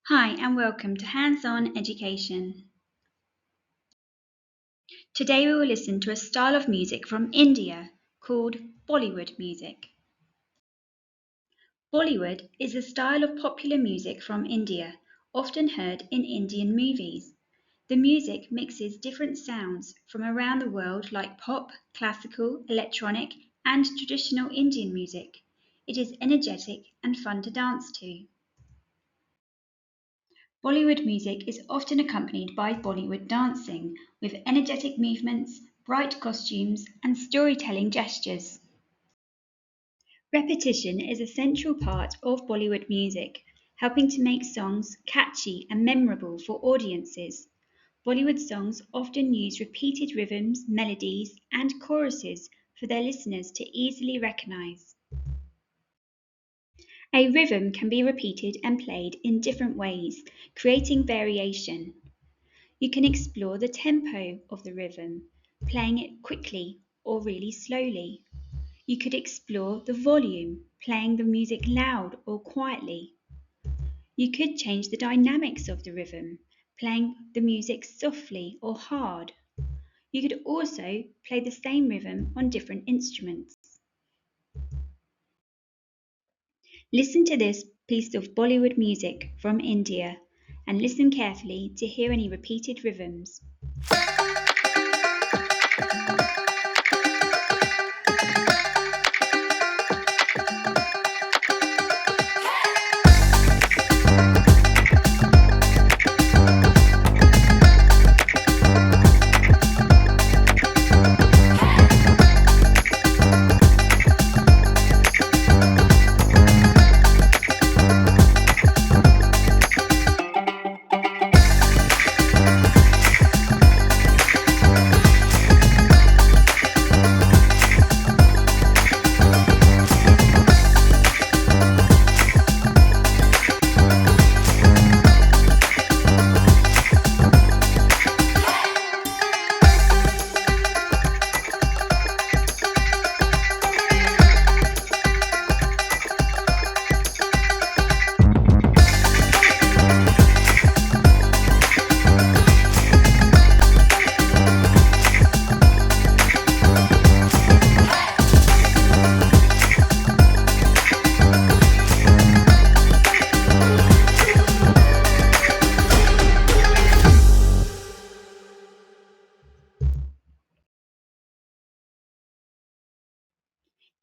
Hi and welcome to Hands-On Education. Today we will listen to a style of music from India called Bollywood music. Bollywood is a style of popular music from India, often heard in Indian movies. The music mixes different sounds from around the world like pop, classical, electronic, and traditional Indian music. It is energetic and fun to dance to. Bollywood music is often accompanied by Bollywood dancing, with energetic movements, bright costumes, and storytelling gestures. Repetition is a central part of Bollywood music, helping to make songs catchy and memorable for audiences. Bollywood songs often use repeated rhythms, melodies, and choruses for their listeners to easily recognize. A rhythm can be repeated and played in different ways, creating variation. You can explore the tempo of the rhythm, playing it quickly or really slowly. You could explore the volume, playing the music loud or quietly. You could change the dynamics of the rhythm, playing the music softly or hard. You could also play the same rhythm on different instruments. Listen to this piece of Bollywood music from India and listen carefully to hear any repeated rhythms.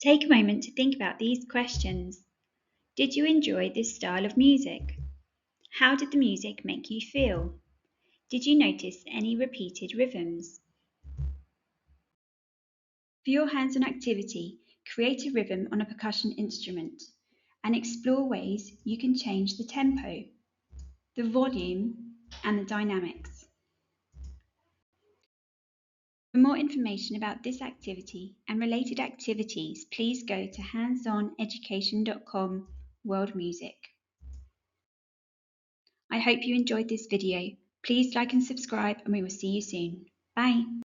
Take a moment to think about these questions. Did you enjoy this style of music? How did the music make you feel? Did you notice any repeated rhythms? For your hands-on activity, create a rhythm on a percussion instrument and explore ways you can change the tempo, the volume, and the dynamics. For more information about this activity and related activities, please go to handsoneducation.com World Music. I hope you enjoyed this video. Please like and subscribe and we will see you soon. Bye.